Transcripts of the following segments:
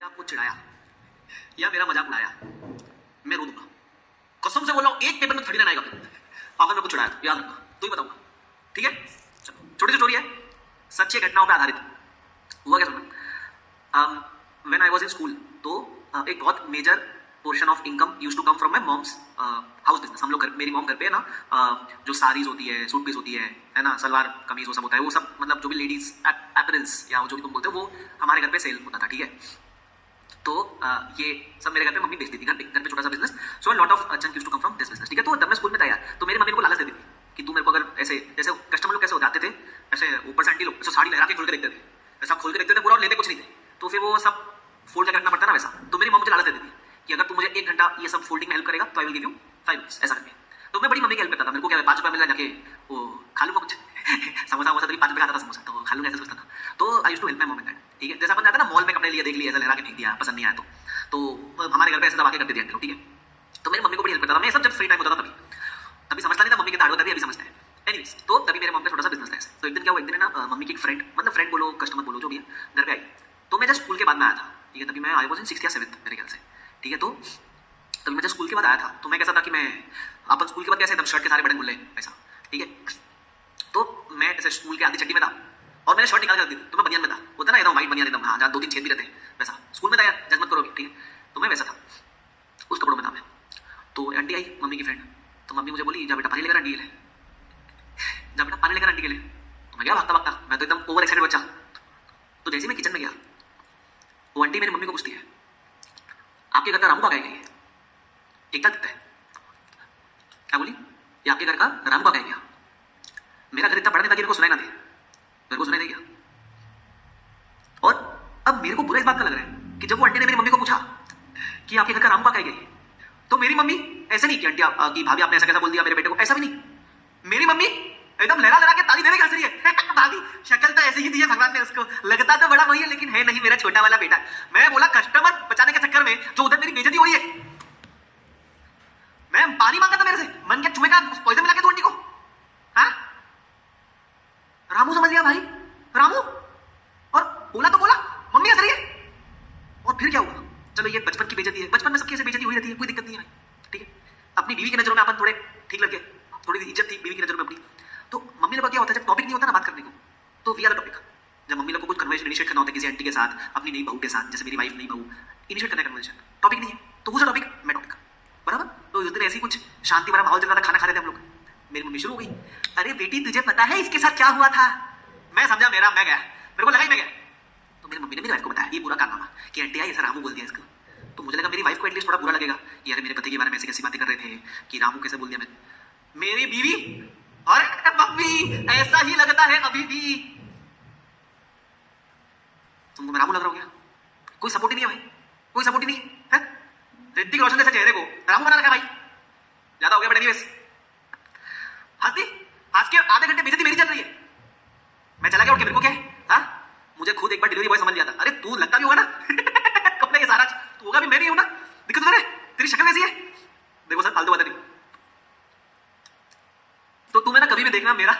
आपको चिढ़ाया या मेरा मजाक उड़ाया, मैं रो दूंगा। कसम से बोल रहा हूं, एक पेपर में थर्टी नाइन आएगा। अगर मेरे को चिढ़ाया तो याद रखना, तू ही बताऊंगा, ठीक है? चलो, छोटी सी स्टोरी है, सच्ची घटनाओं पे आधारित। हुआ क्या सुनना, when I was in school, तो एक बहुत major portion of income used to come from my mom's house business. हम लोग घर, मेरी मॉम घर पे है ना, जो साड़ीज होती है, सूट पीस होती है ना, सलवार कमीज वो सब होता है, वो सब मतलब जो भी लेडीज एपरल्स या जो भी तुम बोलते हो, वो हमारे घर पे सेल होता था, ठीक है? तो ये सब मेरे घर पे मम्मी बेचती थी, घर पे छोटा सा business. So lot of chunk used to come from this business, ठीक है? तो जब मैं स्कूल में था यार, तो मेरी मम्मी को लालच देती थी कि तू मेरे को अगर ऐसे, जैसे कस्टमर लोग कैसे हो जाते थे, ऐसे ऊपर से आंटी लोग ऐसे साड़ी लहरा के खोल के देखते थे, ऐसा खोल के देखते थे पूरा, और लेते कुछ नहीं थे, तो फिर वो सब फोल्ड करके रखना पड़ता ना वैसा। तो मेरी मम्मी मुझे लालच देती थी कि अगर तू मुझे 1 घंटा ये सब फोल्डिंग में हेल्प करेगा तो I will give you 5 rupees, ऐसा करके। तो मैं बड़ी मम्मी की हेल्प करता था। मेरे को क्या 5 रुपया मिल रहा, जाके वो खा लूंगा कुछ समोसा वोसा, तो 5 रुपये खाता था समोसा, तो खा लूंगा ऐसा सोचता था। तो I used to help my mom in that, ठीक है? जैसा अपन जाता है ना मॉल में, कपड़े लिए, देख लिए, ऐसा लहरा के फेंक दिया, पसंद नहीं आया तो हमारे घर पे ऐसे दबा के करते थे, ठीक है? तो मेरी मम्मी को बड़ी हेल्प करता था मैं, सब जब फ्री टाइम होता था तभी समझता नहीं था मम्मी के दाढ़ होता है, अभी समझता है। एनीवेज, तो तभी मेरे मम्मी का छोटा सा बिजनेस था ऐसे। तो एक दिन क्या हुआ, एक दिन ना मम्मी की एक फ्रेंड, मतलब फ्रेंड बोलो, कस्टमर बोलो, जो भी है, घर पे आई। तो मैं जब स्कूल के बाद में आया था, ठीक है? तभी मैं आई वाज इन 6th या 7th मेरे ख्याल से, ठीक है? तो तभी मैं जब स्कूल के बाद आया था, तो मैं कैसा था कि मैं, अपन स्कूल के बाद कैसे एकदम शर्ट के सारे बटन खुले ऐसा, ठीक है? तो मैं ऐसे स्कूल के आधी चड्डी में था और मैंने शर्ट निकाल कर रख दी, तो मैं बनियान में था, होता ना एकदम वाइट बनियान एकदम, हाँ, जहाँ 2-3 छेद भी रहते हैं, वैसा स्कूल में था यार, जज मत करोगे, ठीक है? तो मैं वैसा था, उस कपड़ों में था मैं। तो आंटी आई, मम्मी की फ्रेंड, तो मम्मी मुझे बोली, जा बेटा पानी लेकर आंटी के लिए, जा बेटा पानी लेकर आंटी के लिए। तो मैं गया भागता भागता, मैं तो एकदम ओवर एक्साइटेड बच्चा। तो जैसे मैं किचन में गया, वो आंटी मेरी मम्मी को पूछती है, आपके घर का रामू कहाँ गया? एकता दिखता है, क्या बोली, ये आपके घर का रामू कहाँ गया? मेरा घर इतना बड़ा नहीं था कि मेरे को सुनाई ना दे, मेरे को सुनाई नहीं गया। और अब मेरे को बुरा इस बात का लग रहा है कि जब वो आंटी ने मेरी मम्मी को पूछा कि आपके घर का रामू कहाँ गया, तो मेरी मम्मी ऐसे नहीं कि आंटी की भाभी आपने ऐसा कैसा बोल दिया मेरे बेटे को, ऐसा भी नहीं। मेरी मम्मी एकदम लहरा लहरा के ताली देने हंस रही है भाभी शक्ल तो ऐसे ही दी है भगवान ने उसको, लगता तो बड़ा वही है लेकिन है नहीं मेरा छोटा वाला बेटा। मैं बोला कस्टमर बचाने के चक्कर में जो उधर मेरी बेइज्जती हो रही है, मैं पानी मांगा था मेरे से, मन क्या चूहे का पॉइजन मिला के दो आंटी को? हाँ, रामू समझ लिया भाई, रामू, और बोला तो बोला, मम्मी हंस रही है। और फिर क्या हुआ, चलो ये बचपन की बेइज्जती है, बचपन में सबकी ऐसे बेइज्जती हुई रहती है, कोई दिक्कत नहीं है भाई, ठीक है? अपनी बीवी की नजरों में अपन थोड़े ठीक लगे, थोड़ी इज्जत थी बीवी की नजरों में अपनी। तो मम्मी लोग क्या होता है, जब टॉपिक नहीं होता ना बात करने को, तो वी आर द टॉपिक। जब मम्मी लोग को कुछ कन्वर्सेशन इनिशिएट करना होता है किसी आंटी के साथ, अपनी नई बहू के साथ, जैसे मेरी वाइफ नई बहू, इनिशिएट करना है कन्वर्सेशन, टॉपिक नहीं है तो वो टॉपिक मैं टॉपिक, बराबर? तो उस दिन ऐसे ही कुछ शांति भरा माहौल चल रहा था, खाना खा रहे थे हम लोग, मेरी मम्मी शुरू हो गई, अरे बेटी तुझे पता है इसके साथ क्या हुआ था? मैं समझा मेरा, मैं गया, मेरे को लगा ही मैं गया। तो मेरी मम्मी ने मेरी वाइफ को बताया ये पूरा कारनामा कि आंटी आई ऐसा रामू बोल दिया इसको। तो मुझे लगा मेरी वाइफ को एटलीस्ट थोड़ा बुरा लगेगा कि अरे मेरे पति के बारे में ऐसी कैसी बातें कर रहे थे कि रामू कैसे बोल दिया मैंने। मेरी बीवी, अरे मम्मी ऐसा ही लगता है अभी भी, तुमको मैं रामू लग रहा हूँ क्या? कोई सपोर्ट ही नहीं है भाई, कोई सपोर्ट ही नहीं है। ऋतिक रोशन जैसे चेहरे को रामू बना रखा भाई, ज्यादा हो गया बड़े वैसे। हंसती हंस के आधे घंटे बेइज्जती मेरी चल रही है, मैं चला गया उठ के, मेरे को क्या है? हाँ, मुझे खुद एक बार डिलीवरी बॉय समझ लिया था, अरे तू लगता भी होगा ना कपड़े के सारा तू होगा भी, मैं नहीं हूं ना, दिक्कत तुझे, तेरी शक्ल कैसी है? देखो सर फालतू बातें नहीं, तो तुम्हें ना कभी भी देखना मेरा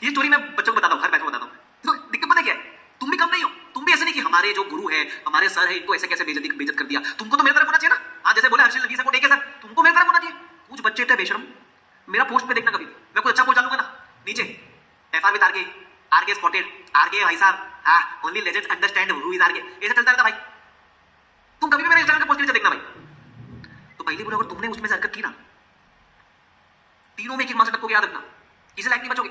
ये स्टोरी मैं बच्चों को बताता हूँ, हर बैच में बताता हूँ। तो दिक्कत पता क्या है, तुम भी कम नहीं हो, तुम भी ऐसे नहीं कि हमारे जो गुरु है, हमारे सर है, इनको ऐसे कैसे बेइज्जत कर दिया, तुमको तो मेरे तरफ होना चाहिए ना। हाँ, जैसे बोले हर्षिल सपोर्ट एक है सर, तुमको मेरे तरफ होना चाहिए। कुछ बच्चे थे बेशरम, मेरा पोस्ट पे देखना कभी, मैं कुछ अच्छा पोस्ट डालूंगा ना, नीचे FR with RK spotted, RK भाई साहब, हाँ, only legends understand who is RK, ऐसा चलता रहता भाई। तुम कभी भी मेरे इंस्टाग्राम के पोस्ट नीचे देखना भाई। तो पहली बोला अगर तुमने उसमें से हरकत की ना, तीनों में एक मां से टक्को के याद रखना, किसी लायक नहीं बचोगे।